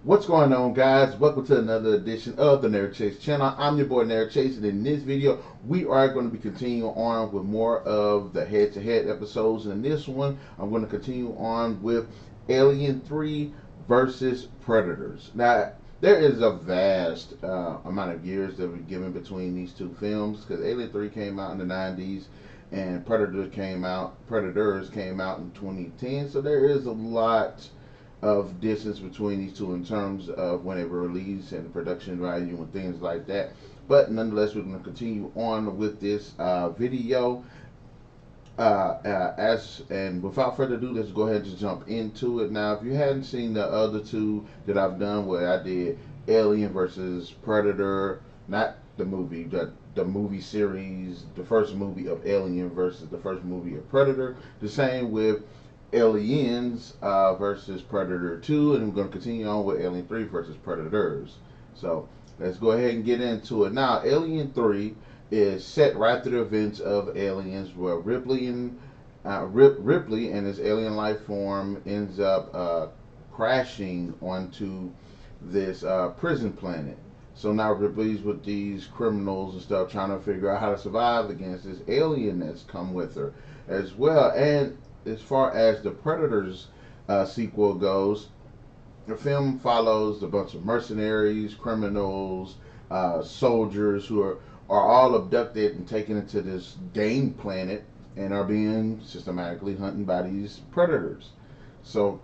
What's going on, guys? Welcome to another edition of the NarikChase channel. I'm your boy NarikChase, and in this video, we are going to be continuing on with more of the head-to-head episodes. And in this one, I'm going to continue on with Alien 3 versus Predators. Now, there is a vast amount of years that we've given between these two films because Alien 3 came out in the 90s and Predators came out in 2010. So there is a lot of distance between these two in terms of when they were released and production value and things like that. But nonetheless, we're going to continue on with this video. And without further ado, let's go ahead and jump into it. Now, if you hadn't seen the other two that I've done, where I did Alien versus Predator, not the movie, the movie series, the first movie of Alien versus the first movie of Predator. The same with Aliens versus Predator 2, and we're going to continue on with Alien 3 versus Predators. So let's go ahead and get into it. Now, Alien 3 is set right after the events of Aliens, where Ripley and his alien life form ends up crashing onto this prison planet. So now Ripley's with these criminals and stuff, trying to figure out how to survive against this alien that's come with her as well. And as far as the Predators sequel goes, the film follows a bunch of mercenaries, criminals, soldiers who are all abducted and taken into this game planet and are being systematically hunted by these predators. So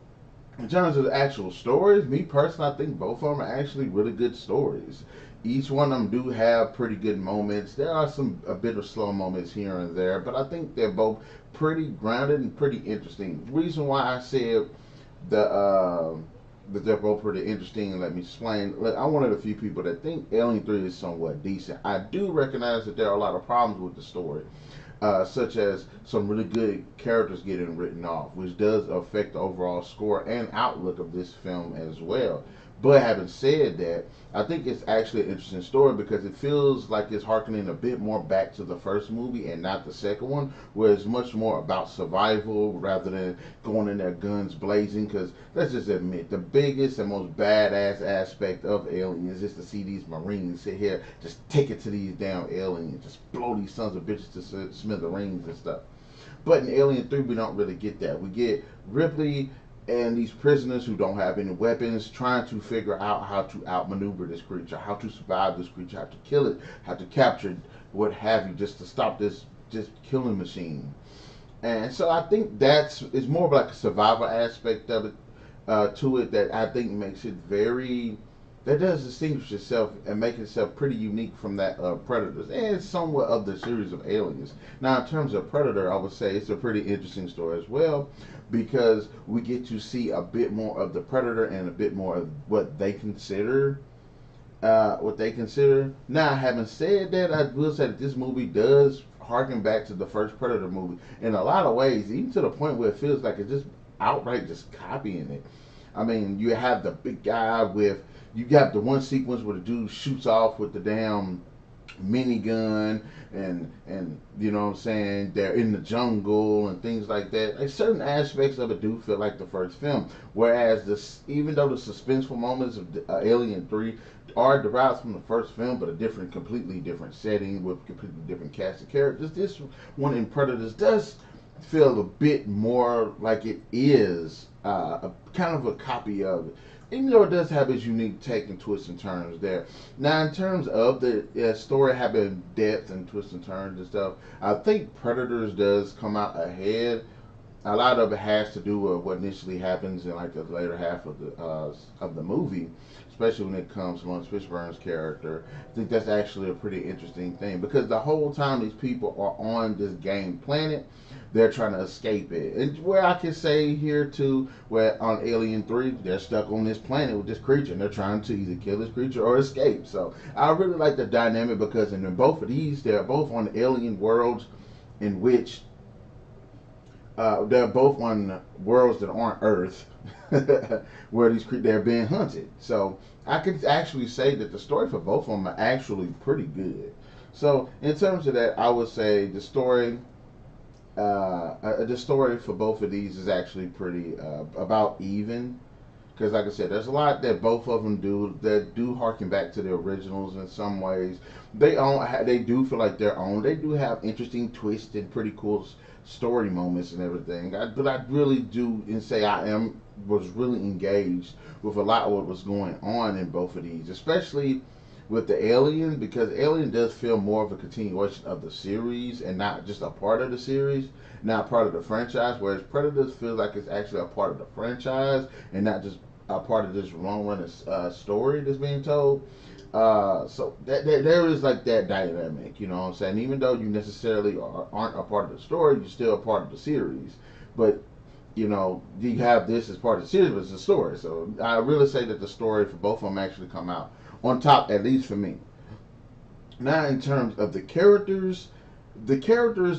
in terms of the actual stories, me personally, I think both of them are actually really good stories. Each one of them do have pretty good moments. There are a bit of slow moments here and there, but I think they're both pretty grounded and pretty interesting. The reason why I said that they're both pretty interesting, and let me explain. I'm one of the few people that think Alien 3 is somewhat decent. I do recognize that there are a lot of problems with the story, such as some really good characters getting written off, which does affect the overall score and outlook of this film as well. But having said that, I think it's actually an interesting story because it feels like it's harkening a bit more back to the first movie and not the second one, where it's much more about survival rather than going in there guns blazing. Because let's just admit, the biggest and most badass aspect of Alien is just to see these Marines sit here, just take it to these damn aliens, just blow these sons of bitches to smithereens and stuff. But in Alien 3, we don't really get that. We get Ripley and these prisoners who don't have any weapons trying to figure out how to outmaneuver this creature, how to survive this creature, how to kill it, how to capture it, what have you, just to stop this just killing machine. And so I think it's more of like a survival aspect of it to it that I think makes it that does distinguish itself and make itself pretty unique from that of Predators and somewhat of the series of Aliens. Now, in terms of Predator, I would say it's a pretty interesting story as well because we get to see a bit more of the Predator and a bit more of what they consider. Now, having said that, I will say that this movie does harken back to the first Predator movie in a lot of ways, even to the point where it feels like it's just outright just copying it. I mean, you have the big guy you got the one sequence where the dude shoots off with the damn minigun and you know what I'm saying, they're in the jungle and things like that. Like, certain aspects of it do feel like the first film, whereas even though the suspenseful moments of Alien 3 are derived from the first film, but a completely different setting with completely different cast of characters, this one in Predators does feel a bit more like it is a kind of a copy of it, even though it does have its unique take and twists and turns there. Now, in terms of the story having depth and twists and turns and stuff, I think Predators does come out ahead. A lot of it has to do with what initially happens in like the later half of the movie, especially when it comes to Lawrence Fishburne's character. I think that's actually a pretty interesting thing because the whole time these people are on this game planet, they're trying to escape it. And where I can say here too, where on Alien 3, they're stuck on this planet with this creature and they're trying to either kill this creature or escape. So I really like the dynamic because in both of these, they're both on alien worlds in which they're both on worlds that aren't Earth, where they're being hunted. So I could actually say that the story for both of them are actually pretty good. So in terms of that, I would say the story for both of these is actually pretty about even. because like I said, there's a lot that both of them do that do harken back to the originals in some ways. They do feel like their own. They do have interesting twists and pretty cool story moments and everything. But I really do and say was really engaged with a lot of what was going on in both of these, especially with the Alien, because Alien does feel more of a continuation of the series and not just a part of the series, not part of the franchise. Whereas Predators feels like it's actually a part of the franchise and not just a part of this long running story that's being told. So there is like that dynamic, you know what I'm saying? Even though you necessarily aren't a part of the story, you're still a part of the series. But you know, you have this as part of the series, but it's a story. So I really say that the story for both of them actually come out on top, at least for me. Now, in terms of the characters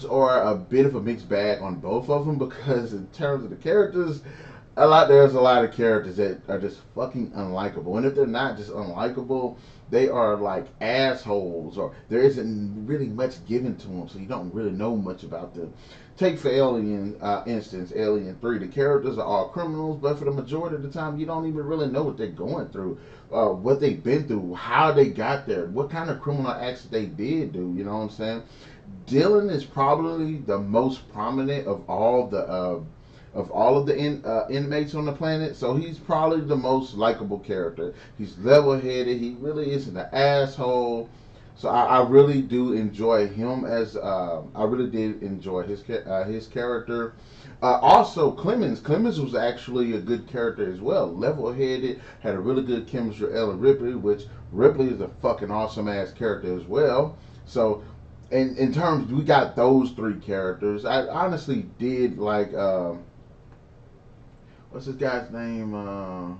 are a bit of a mixed bag on both of them because in terms of the characters, there's a lot of characters that are just fucking unlikable, and if they're not just unlikable, they are like assholes, or there isn't really much given to them, so you don't really know much about them. Take for Alien instance, Alien 3, the characters are all criminals, but for the majority of the time, you don't even really know what they're going through, what they've been through, how they got there, what kind of criminal acts they did do. You know what I'm saying? Dylan is probably the most prominent of all of the inmates on the planet. So he's probably the most likable character. He's level-headed. He really isn't an asshole. So I really do enjoy him as I really did enjoy his character. Also, Clemens was actually a good character as well. Level-headed, had a really good chemistry with Ellen Ripley, which Ripley is a fucking awesome ass character as well. So, in terms, we got those three characters. I honestly did like. What's this guy's name? No,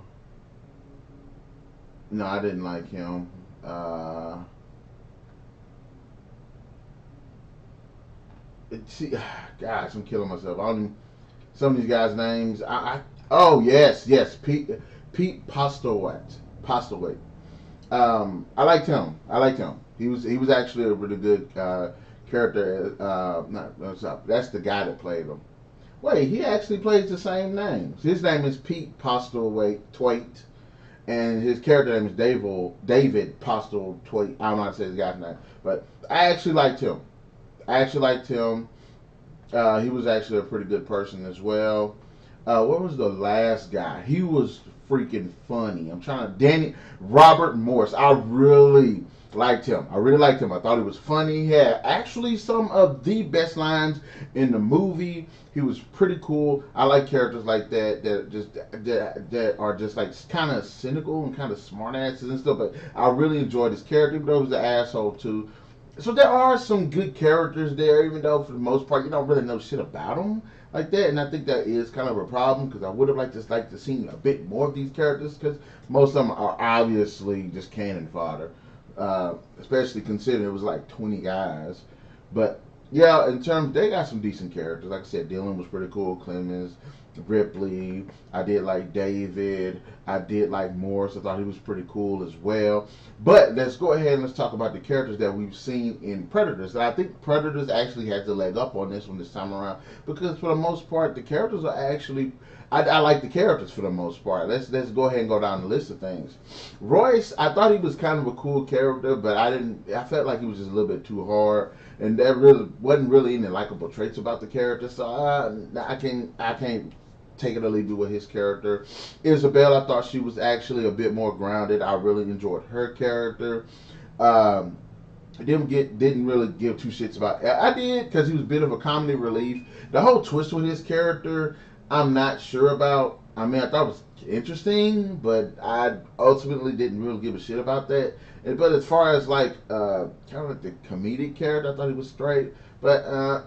I didn't like him. See, gosh, I'm killing myself. I don't. Some of these guys' names. Oh yes, Pete Postlewaite. I liked him. He was actually a really good character. That's the guy that played him. Wait, he actually plays the same name. His name is Pete Postlewaite, and his character name is David Postlewaite. I don't know how to say his guy's name, but I actually liked him. He was actually a pretty good person as well. What was the last guy? He was freaking funny. Danny Robert Morse. I really liked him. I thought he was funny. He had actually some of the best lines in the movie. He was pretty cool. I like characters like that are just like kind of cynical and kind of smart asses and stuff. But I really enjoyed his character, even though he was an asshole too. So there are some good characters there, even though for the most part you don't really know shit about them like that. And I think that is kind of a problem because I would have liked to see a bit more of these characters because most of them are obviously just cannon fodder, especially considering it was like 20 guys. But yeah, in terms, they got some decent characters. Like I said, Dylan was pretty cool. Clemens, Ripley. I did like David. I did like Morris. I thought he was pretty cool as well. But let's go ahead and let's talk about the characters that we've seen in Predators. And I think Predators actually has the leg up on this one this time around because for the most part, the characters are actually. I like the characters for the most part. Let's go ahead and go down the list of things. Royce, I thought he was kind of a cool character, but I felt like he was just a little bit too hard, and there really wasn't really any likable traits about the character. So I can't take it or leave it with his character. Isabel, I thought she was actually a bit more grounded. I really enjoyed her character. Didn't really give two shits about. I did because he was a bit of a comedy relief. The whole twist with his character, I'm not sure about. I mean, I thought it was interesting, but I ultimately didn't really give a shit about that. But as far as like kind of like the comedic character, I thought he was straight. But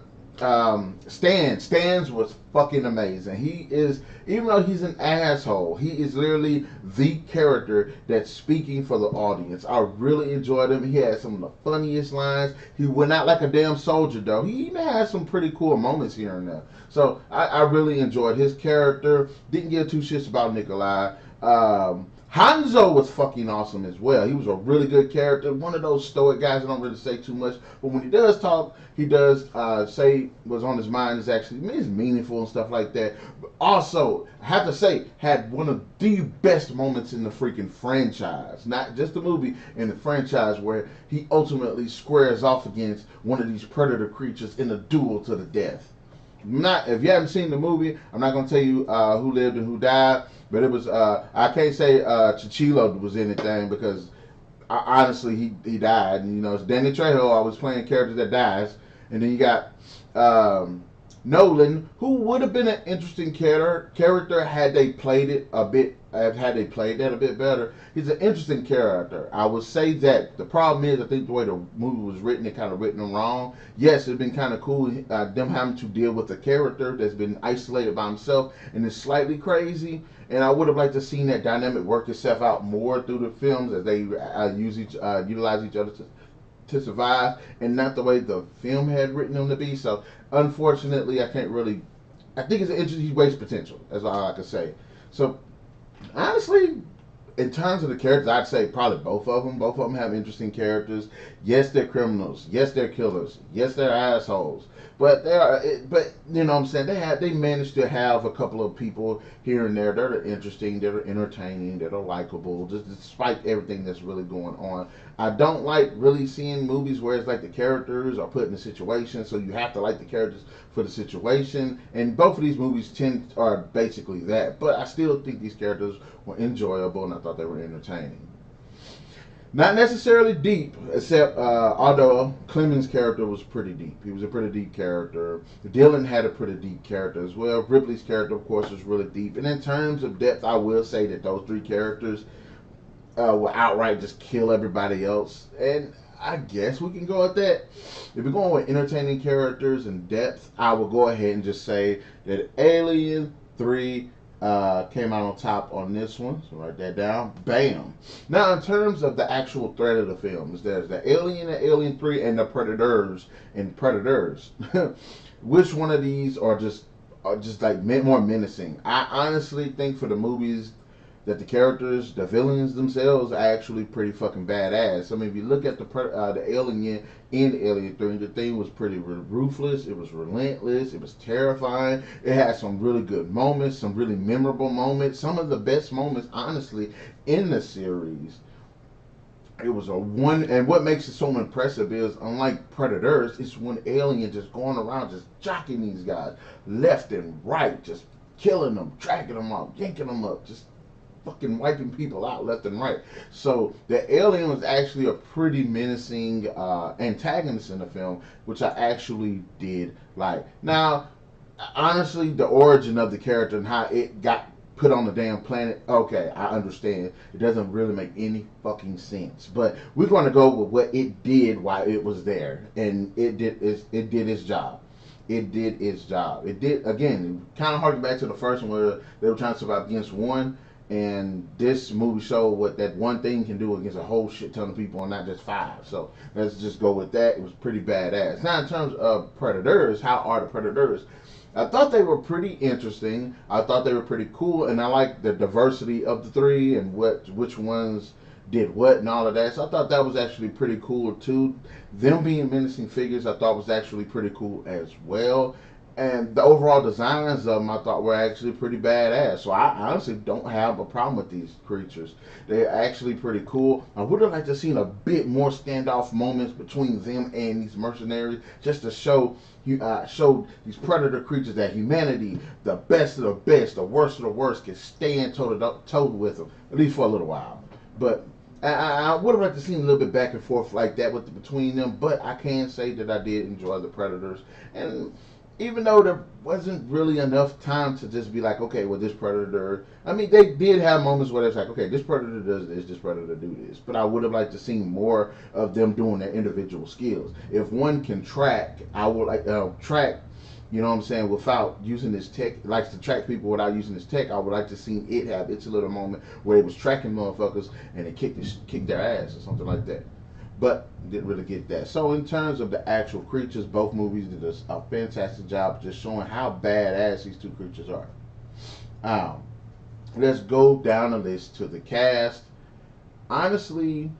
Stans was fucking amazing. He is, even though he's an asshole, he is literally the character that's speaking for the audience. I really enjoyed him. He had some of the funniest lines. He went out like a damn soldier, though. He even had some pretty cool moments here and there. So I really enjoyed his character. Didn't give two shits about Nikolai. Hanzo was fucking awesome as well. He was a really good character. One of those stoic guys that don't really say too much, but when he does talk, he does say what's on his mind is actually is meaningful and stuff like that. But also, I have to say, had one of the best moments in the freaking franchise, not just the movie, in the franchise, where he ultimately squares off against one of these predator creatures in a duel to the death. Not if you haven't seen the movie, I'm not gonna tell you who lived and who died, but it was I can't say Chichilo was in the thing because honestly he died, and you know it's Danny Trejo always playing characters that dies, and then you got Nolan, who would have been an interesting character had they played it a bit, had they played that a bit better. He's an interesting character. I would say that the problem is I think the way the movie was written, it kind of written them wrong. Yes, it'd been kind of cool them having to deal with a character that's been isolated by himself and is slightly crazy. And I would have liked to seen that dynamic work itself out more through the films as they utilize each other to survive, and not the way the film had written them to be. So unfortunately, I can't really. I think it's an interesting waste potential. That's all I can say. So honestly, in terms of the characters, I'd say probably both of them. Both of them have interesting characters. Yes, they're criminals. Yes, they're killers. Yes, they're assholes. But they are. But you know what I'm saying? They managed to have a couple of people here and there that are interesting, that are entertaining, that are likable, just despite everything that's really going on. I don't like really seeing movies where it's like the characters are put in a situation, so you have to like the characters for the situation. And both of these movies are basically that. But I still think these characters were enjoyable, and I thought they were entertaining. Not necessarily deep, except although Clement's character was pretty deep. He was a pretty deep character. Dylan had a pretty deep character as well. Ripley's character, of course, was really deep. And in terms of depth, I will say that those three characters will outright just kill everybody else. And I guess we can go with that. If we're going with entertaining characters and depth, I will go ahead and just say that Alien 3 came out on top on this one, so write that down. Bam. Now, in terms of the actual thread of the films, there's the Alien and Alien 3 and the Predators and Predators. Which one of these are just like more menacing? I honestly think for the movies that the characters, the villains themselves, are actually pretty fucking badass. I mean, if you look at the Alien in Alien 3, the thing was pretty ruthless. It was relentless. It was terrifying. It had some really good moments, some really memorable moments. Some of the best moments, honestly, in the series. It was a one, and what makes it so impressive is, unlike Predators, it's one Alien just going around just jocking these guys left and right, just killing them, dragging them up, yanking them up, just fucking wiping people out left and right. So the alien was actually a pretty menacing antagonist in the film, which I actually did like. Now, honestly, the origin of the character and how it got put on the damn planet, okay, I understand. It doesn't really make any fucking sense. But we're going to go with what it did while it was there. And it did its job. It did its job. It did, again, kind of harken back to the first one where they were trying to survive against one. And this movie showed what that one thing can do against a whole shit ton of people and not just five. So let's just go with that. It was pretty badass. Now, in terms of Predators, how are the Predators? I thought they were pretty interesting. I thought they were pretty cool, and I like the diversity of the three and which ones did what and all of that. So I thought that was actually pretty cool too. Them being menacing figures, I thought was actually pretty cool as well. And the overall designs of them, I thought were actually pretty badass. So I honestly don't have a problem with these creatures. They're actually pretty cool. I would have liked to seen a bit more standoff moments between them and these mercenaries, just to show these predator creatures that humanity, the best of the best, the worst of the worst, can stand toe to toe with them, at least for a little while. But I would have liked to see a little bit back and forth like that between them. But I can say that I did enjoy the Predators. And even though there wasn't really enough time to just be like, okay, well, this predator, I mean, they did have moments where it's like, okay, this predator does this predator do this. But I would have liked to see more of them doing their individual skills. If one can track, I would like track, you know what I'm saying, without using this tech, likes to track people without using this tech. I would like to see it have its little moment where it was tracking motherfuckers and it kicked their ass or something like that. But didn't really get that. So in terms of the actual creatures, both movies did a fantastic job just showing how badass these two creatures are. let's go down the list to the cast. Honestly,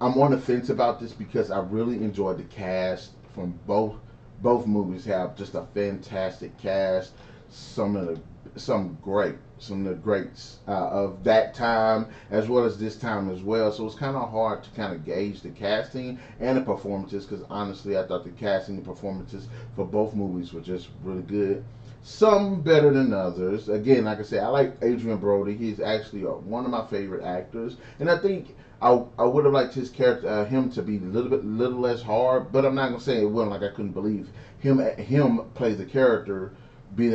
I'm on the fence about this because I really enjoyed the cast from both movies. Have just a fantastic cast. Some of some of the greats of that time as well as this time as well. So it's kind of hard to kind of gauge the casting and the performances because honestly, I thought the casting and performances for both movies were just really good. Some better than others. Again, like I said, I like Adrian Brody. He's actually one of my favorite actors, and I think I would have liked his character, him to be a little less hard. But I'm not gonna say it wasn't like I couldn't believe him play the character, be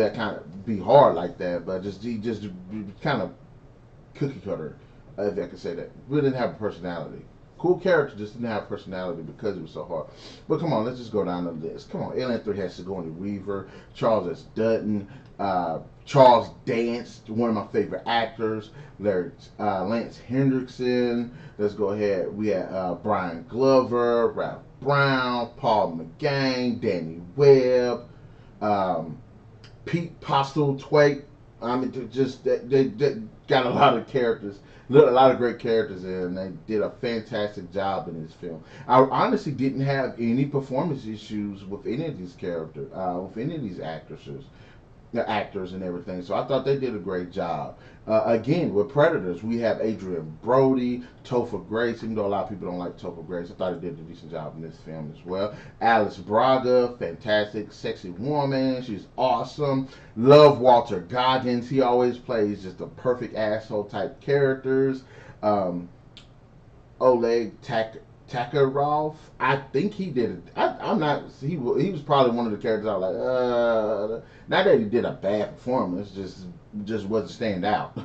hard like that. But he just kind of cookie cutter, if I could say that. Really didn't have a personality. Cool character, just didn't have personality because it was so hard. But come on, let's just go down the list. Come on, Alien 3 has Sigourney Weaver, Charles S. Dutton, Charles Dance, one of my favorite actors, Lance Hendrickson. Let's go ahead. We had Brian Glover, Ralph Brown, Paul McGann, Danny Webb, Pete Postlethwaite. I mean, just they got a lot of characters, a lot of great characters there, and they did a fantastic job in this film. I honestly didn't have any performance issues with any of these characters, with any of these actresses, the actors and everything. So I thought they did a great job. Again, with Predators, we have Adrian Brody, Topher Grace. Even though a lot of people don't like Topher Grace, I thought he did a decent job in this film as well. Alice Braga, fantastic, sexy woman. She's awesome. Love Walter Goggins. He always plays just the perfect asshole type characters. Oleg Takarov. I think he did it. I'm not. He was probably one of the characters I was like. Not that he did a bad performance, just wasn't stand out.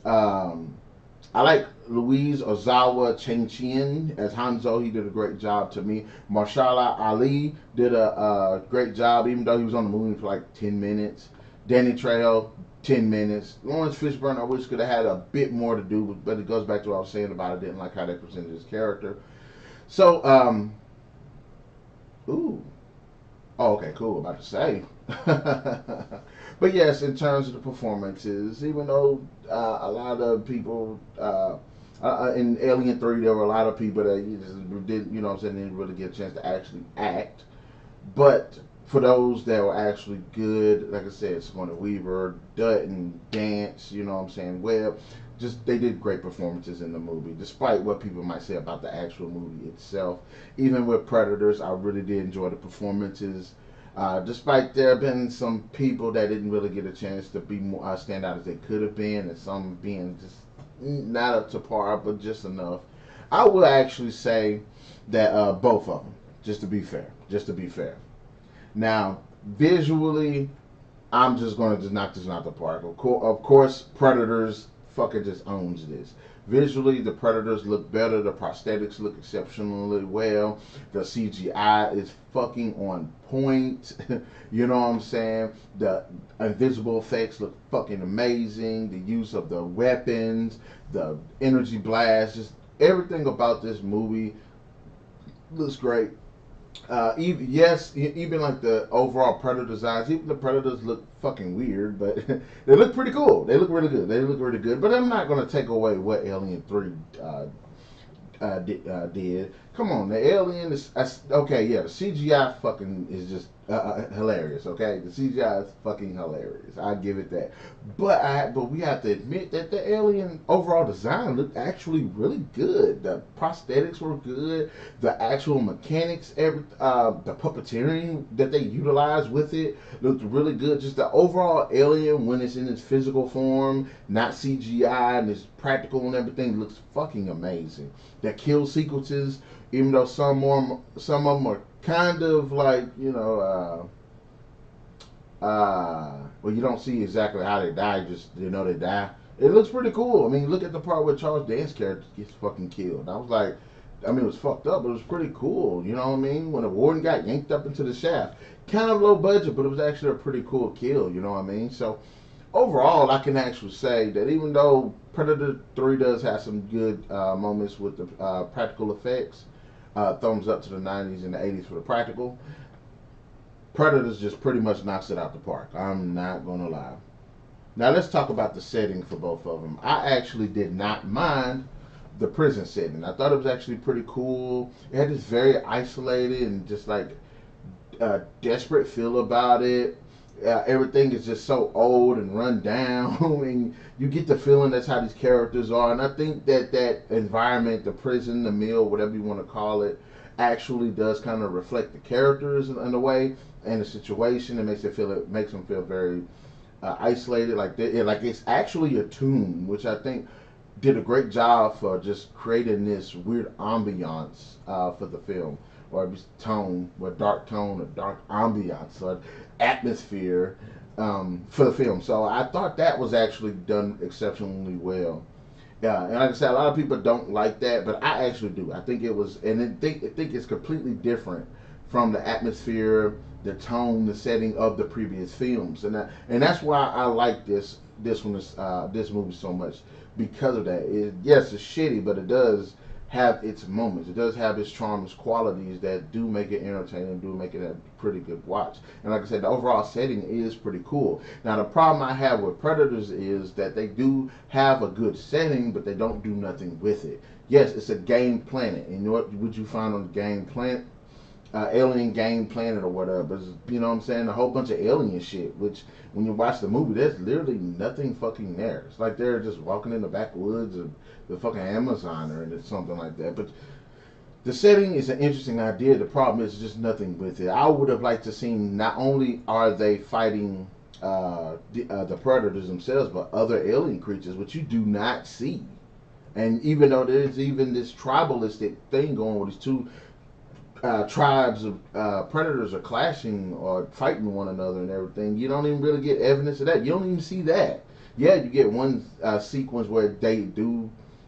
I like Louise Ozawa Cheng as Hanzo. He did a great job to me. Marshala Ali did a great job, even though he was on the movie for like 10 minutes. Danny Trejo, 10 minutes. Lawrence Fishburne, I wish could have had a bit more to do, but it goes back to what I was saying about I didn't like how they presented his character. So, ooh. Oh, okay, cool. About to say. But yes, in terms of the performances, even though a lot of people in Alien 3, there were a lot of people that you just didn't, you know what I'm saying, didn't really get a chance to actually act. But for those that were actually good, like I said, Sigourney Weaver, Dutton, Dance, you know what I'm saying, Webb, just they did great performances in the movie, despite what people might say about the actual movie itself. Even with Predators, I really did enjoy the performances. Despite there have been some people that didn't really get a chance to be more stand out as they could have been, and some being just not up to par, but just enough. I will actually say that both of them, just to be fair, Now, visually, I'm just going to just knock this out the park. Of course, Predators fucking just owns this. Visually, the Predators look better. The prosthetics look exceptionally well. The CGI is fucking on point. You know what I'm saying? The invisible effects look fucking amazing. The use of the weapons, the energy blast, just everything about this movie looks great. Even like the overall Predator designs, even the Predators look fucking weird, but they look pretty cool. They look really good. But I'm not going to take away what Alien 3 did. Come on, the Alien is okay. Yeah, the CGI fucking is just hilarious. Okay, the CGI is fucking hilarious. I give it that. But we have to admit that the Alien overall design looked actually really good. The prosthetics were good. The actual mechanics, the puppeteering that they utilized with it looked really good. Just the overall Alien when it's in its physical form, not CGI and it's practical and everything, looks fucking amazing. The kill sequences, even though some of them are kind of like, well, you don't see exactly how they die, just they die. It looks pretty cool. I mean, look at the part where Charles Dance's character gets fucking killed. I was like, I mean, it was fucked up, but it was pretty cool. You know what I mean? When the warden got yanked up into the shaft, kind of low budget, but it was actually a pretty cool kill. You know what I mean? So overall, I can actually say that even though Predator 3 does have some good moments with the practical effects, thumbs up to the 90s and the 80s for the practical, Predators just pretty much knocks it out the park. I'm not going to lie. Now let's talk about the setting for both of them. I actually did not mind the prison setting. I thought it was actually pretty cool. It had this very isolated and just like desperate feel about it. Everything is just so old and run down, and you get the feeling that's how these characters are. And I think that that environment, the prison, the mill, whatever you want to call it, actually does kind of reflect the characters in a way and the situation. It makes them feel very isolated, like it's actually a tomb, which I think did a great job for just creating this weird ambiance for the film, or tone, or dark tone, or dark ambiance, or atmosphere for the film. So I thought that was actually done exceptionally well. Yeah, and like I said, a lot of people don't like that, but I actually do. I think it was, and I think it's completely different from the atmosphere, the tone, the setting of the previous films, and that's why I like this movie so much because of that. Yes, it's shitty, but it does have its moments. It does have its charms, qualities that do make it entertaining, do make it a pretty good watch. And like I said, the overall setting is pretty cool. Now, the problem I have with Predators is that they do have a good setting, but they don't do nothing with it. Yes, it's a game planet, and you know what would you find on the game planet? Alien game planet or whatever. But you know what I'm saying? A whole bunch of alien shit. Which when you watch the movie, there's literally nothing fucking there. It's like they're just walking in the backwoods of the fucking Amazon or something like that. But the setting is an interesting idea. The problem is just nothing with it. I would have liked to see not only are they fighting the predators themselves, but other alien creatures, which you do not see. And even though there's even this tribalistic thing going with these two tribes of predators are clashing or fighting one another and everything, you don't even really get evidence of that. You don't even see that. Yeah, you get one sequence where they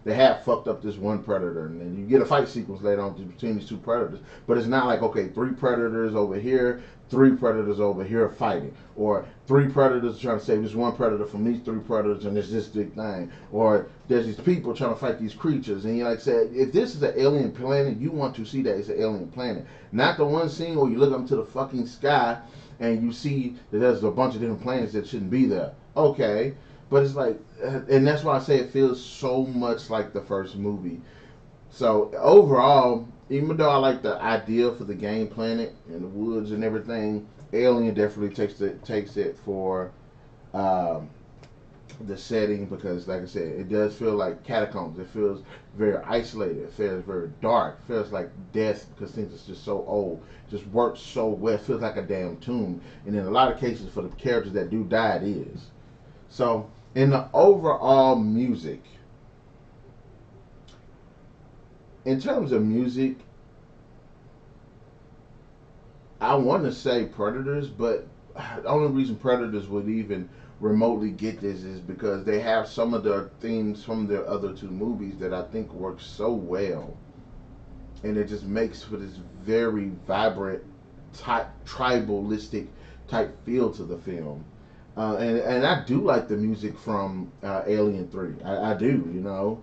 have fucked up this one predator, and then you get a fight sequence later on between these two predators. But it's not like, okay, three predators over here, three predators over here fighting, or three predators trying to save this one predator from these three predators, and there's this big thing, or there's these people trying to fight these creatures. And you like I said, if this is an alien planet, you want to see that it's an alien planet, not the one scene where you look up into the fucking sky and you see that there's a bunch of different planets that shouldn't be there. Okay, but it's like, and that's why I say it feels so much like the first movie. So overall, even though I like the idea for the game planet and the woods and everything, Alien definitely takes it for um, the setting, because, like I said, it does feel like catacombs. It feels very isolated. It feels very dark. It feels like death because things are just so old. It just works so well. It feels like a damn tomb. And in a lot of cases, for the characters that do die, it is. So, in the overall music, in terms of music, I want to say Predators, but the only reason Predators would even remotely get this is because they have some of the themes from their other two movies that I think work so well, and it just makes for this very vibrant, type tribalistic type feel to the film. And I do like the music from Alien 3. I do, you know.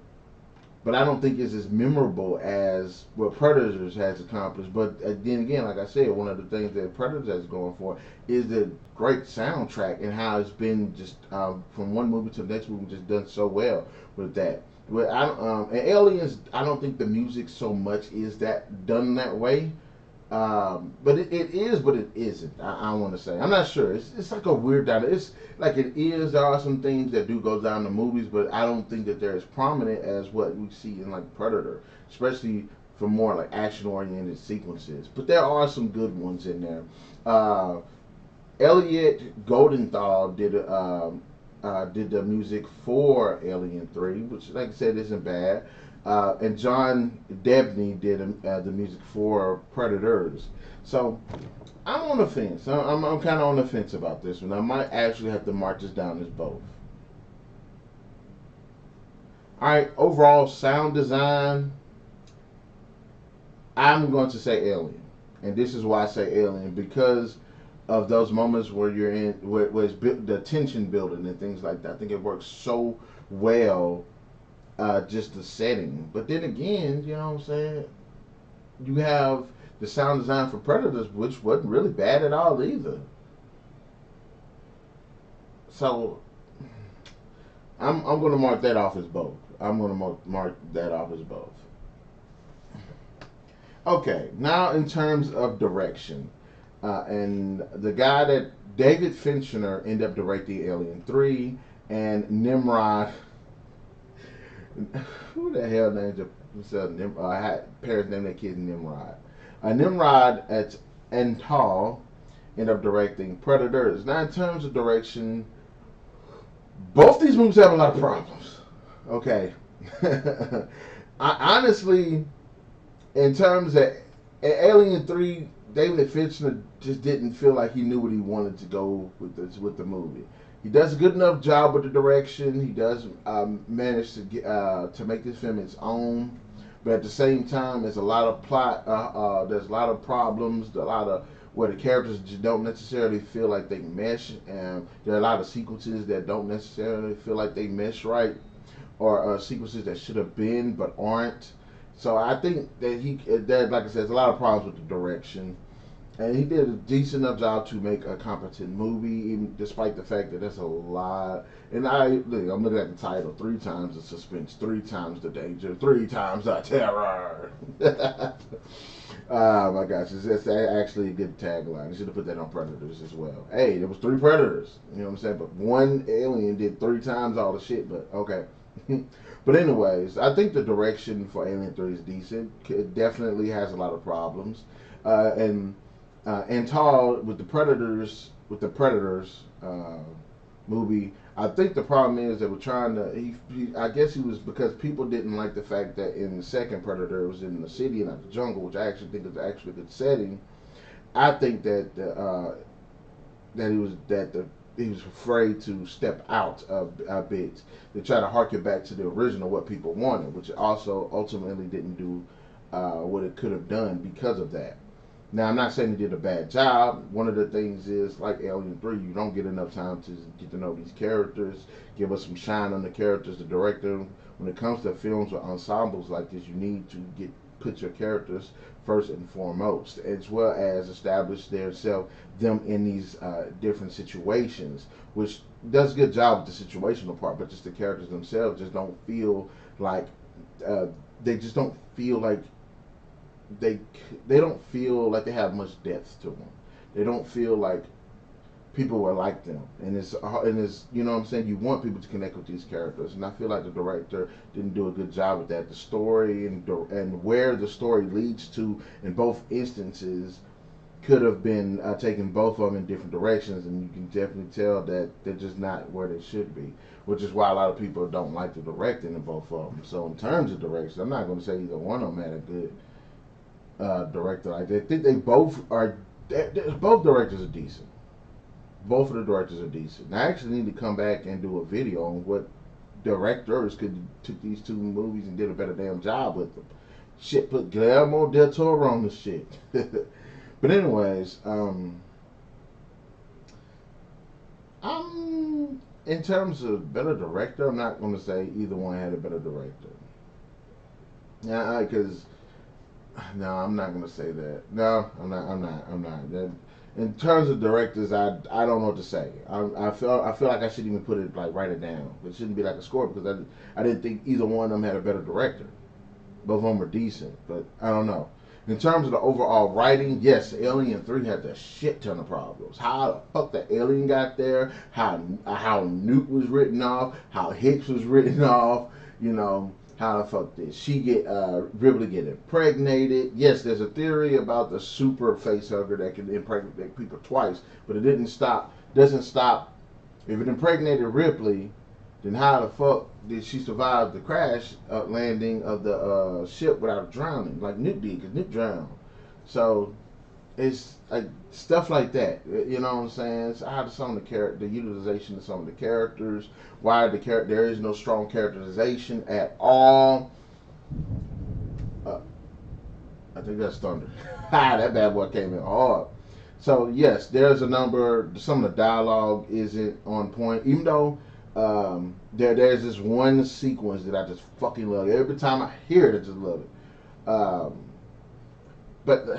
But I don't think it's as memorable as what Predators has accomplished. But then again, like I said, one of the things that Predators has going for is the great soundtrack and how it's been just from one movie to the next movie just done so well with that. But and Aliens, I don't think the music so much is that done that way. But it is, but it isn't. I want to say. I'm not sure. It's like a weird down. It's like it is. There are some things that do go down the movies, but I don't think that they're as prominent as what we see in like Predator, especially for more like action oriented sequences. But there are some good ones in there. Uh, Elliot Goldenthal did the music for Alien 3, which, like I said, isn't bad. And John Debney did the music for Predators. So I'm on the fence. I'm kind of on the fence about this one. I might actually have to mark this down as both. All right, overall sound design, I'm going to say Alien. And this is why I say Alien, because of those moments where you're in, where it's the tension building and things like that. I think it works so well, just the setting. But then again, you know what I'm saying? You have the sound design for Predators, which wasn't really bad at all either. So I'm gonna mark that off as both. I'm gonna mark that off as both. Okay, now in terms of direction, and the guy that David Fincher ended up directing Alien 3, and Nimrod. Who the hell named himself Nimrod? Had parents named their kids Nimrod. Nimrod at Antal ended up directing Predators. Now, in terms of direction, both these movies have a lot of problems. Okay. Honestly, in terms of Alien 3, David Fincher just didn't feel like he knew what he wanted to go with the movie. He does a good enough job with the direction. He does manage to make this film its own, but at the same time, there's a lot of plot. There's a lot of problems. A lot of where the characters just don't necessarily feel like they mesh, and there are a lot of sequences that don't necessarily feel like they mesh right, or sequences that should have been but aren't. So I think that like I said, there's a lot of problems with the direction, and he did a decent enough job to make a competent movie, even despite the fact that there's a lot. And I'm looking at the title: 3 times the suspense, 3 times the danger, 3 times the terror. Oh my gosh, it's actually a good tagline. I should have put that on Predators as well. Hey, there was 3 Predators. You know what I'm saying? But one alien did 3 times all the shit. But okay. But anyways, I think the direction for Alien 3 is decent. It definitely has a lot of problems, and Tall with the Predators movie. I think the problem is that we're trying to. I guess he was because people didn't like the fact that in the second Predator it was in the city and not the jungle, which I actually think is actually a good setting. I think that he was afraid to step out a bit to try to harken back to the original what people wanted, which also ultimately didn't do what it could have done because of that. Now, I'm not saying he did a bad job. One of the things is, like Alien 3, you don't get enough time to get to know these characters, give us some shine on the characters, the director. When it comes to films with ensembles like this, you need to put your characters first and foremost, as well as establish them in these different situations, which does a good job with the situational part, but just the characters themselves just don't feel like uh, they just don't feel like they they don't feel like they have much depth to them. They don't feel like people were like them, and it's you know what I'm saying. You want people to connect with these characters, and I feel like the director didn't do a good job with that. The story and where the story leads to in both instances could have been taking both of them in different directions, and you can definitely tell that they're just not where they should be, which is why a lot of people don't like the directing of both of them. So in terms of direction, I'm not going to say either one of them had a good director. I think they both are. Both directors are decent. Both of the directors are decent. I actually need to come back and do a video on what directors could took these 2 movies and did a better damn job with them. Shit, put Guillermo del Toro on the shit. But anyways, I'm in terms of better director. I'm not going to say either one had a better director. Yeah, because no, I'm not going to say that. No, I'm not. I'm not. I'm not. In terms of directors, I don't know what to say. I feel like I shouldn't even put it like write it down. It shouldn't be like a score because I didn't think either one of them had a better director. Both of them were decent, but I don't know. In terms of the overall writing, yes, Alien 3 had a shit ton of problems. How the fuck the alien got there, how Newt was written off, how Hicks was written off, you know, how the fuck did she get Ripley get impregnated? Yes, there's a theory about the super face hugger that can impregnate people twice, but it doesn't stop if it impregnated Ripley, then how the fuck did she survive the crash landing of the ship without drowning like Newt did? Because Newt drowned. So it's like stuff like that. You know what I'm saying? So how some of the utilization of some of the characters. Why there is no strong characterization at all. Uh, I think that's Thunder. That bad boy came in hard. So yes, there's a number. Some of the dialogue isn't on point, even though there's this one sequence that I just fucking love. Every time I hear it, I just love it. But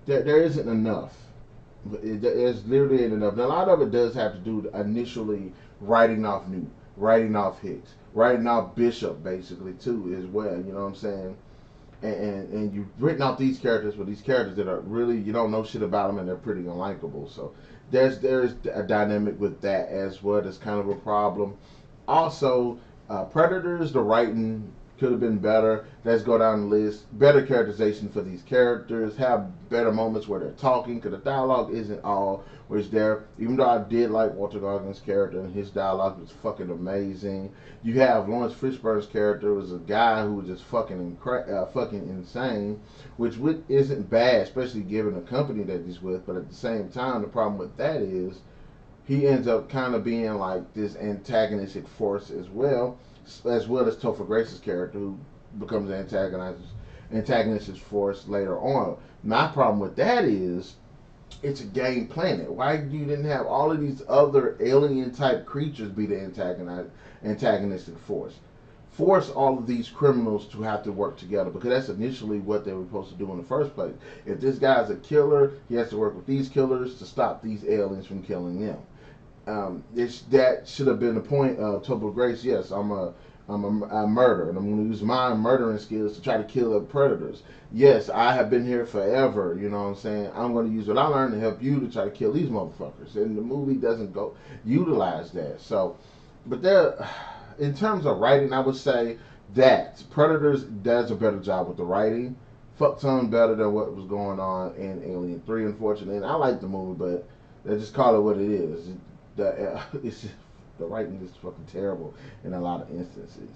there isn't enough. There's literally ain't enough. Now, a lot of it does have to do with initially writing off Newt. writing off Hicks, writing off Bishop basically too as well. You know what I'm saying? And you've written out these characters, but these characters that are really, you don't know shit about them and they're pretty unlikable. So there's a dynamic with that as well. That's kind of a problem. Also, Predators, the writing could have been better. Let's go down the list. Better characterization for these characters. Have better moments where they're talking, because the dialogue isn't all was there. Even though I did like Walter Goggins' character and his dialogue was fucking amazing. You have Lawrence Fishburne's character was a guy who was just fucking insane, which isn't bad, especially given the company that he's with. But at the same time, the problem with that is he ends up kind of being like this antagonistic force as well as Topher Grace's character, who becomes an antagonistic force later on. My problem with that is it's a game planet. Why you didn't have all of these other alien type creatures be the antagonistic force? Force all of these criminals to have to work together, because that's initially what they were supposed to do in the first place. If this guy's a killer, he has to work with these killers to stop these aliens from killing them. That should have been the point of Topher Grace. Yes, I'm a murderer, and I'm going to use my murdering skills to try to kill the predators. Yes, I have been here forever. You know what I'm saying? I'm going to use what I learned to help you to try to kill these motherfuckers. And the movie doesn't go utilize that. So, but there, in terms of writing, I would say that Predators does a better job with the writing. Fuck ton better than what was going on in Alien 3, unfortunately. And I like the movie, but they just call it what it is. It's just, the writing is fucking terrible in a lot of instances.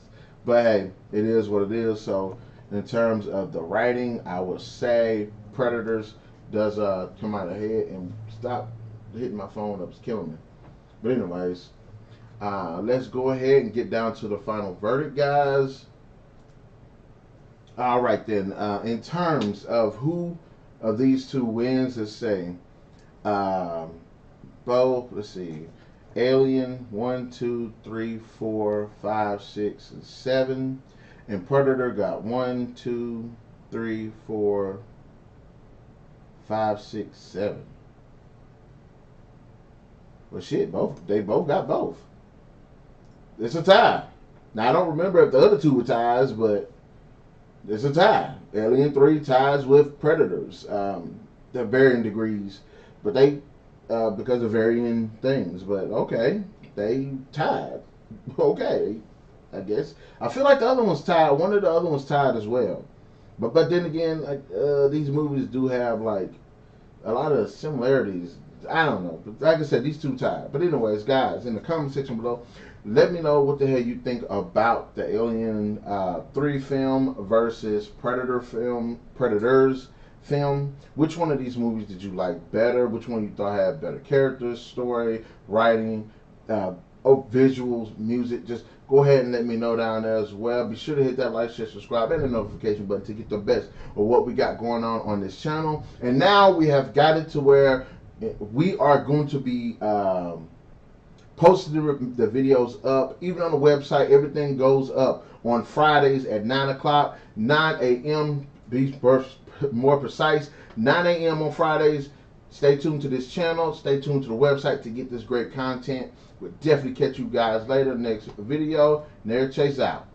But hey, it is what it is. So in terms of the writing, I would say Predators does come out ahead. And stop hitting my phone up, it's killing me. But anyways, let's go ahead and get down to the final verdict, guys. All right then. In terms of who of these two wins, let's say both. Let's see. Alien 1, 2, 3, 4, 5, 6, and 7, and Predator got 1, 2, 3, 4, 5, 6, 7. Well, shit, they both got both. It's a tie. Now I don't remember if the other two were ties, but it's a tie. Alien 3 ties with Predators. They're varying degrees, but they. Because of varying things, but okay, they tied. Okay, I guess. I feel like the other one's tied. One of the other ones tied as well. But then again, like, these movies do have like a lot of similarities. I don't know. But like I said, these two tied. But anyways, guys, in the comment section below, let me know what the hell you think about the Alien 3 film versus Predators film. Which one of these movies did you like better? Which one you thought had better characters, story, writing, visuals, music? Just go ahead and let me know down there as well. Be sure to hit that like, share, subscribe, and the notification button to get the best of what we got going on this channel. And now we have got it to where we are going to be posting the videos up, even on the website. Everything goes up on Fridays at 9 o'clock, 9 a.m. Be more precise, 9 a.m. on Fridays. Stay tuned to this channel. Stay tuned to the website to get this great content. We'll definitely catch you guys later. Next video. NarikChase out.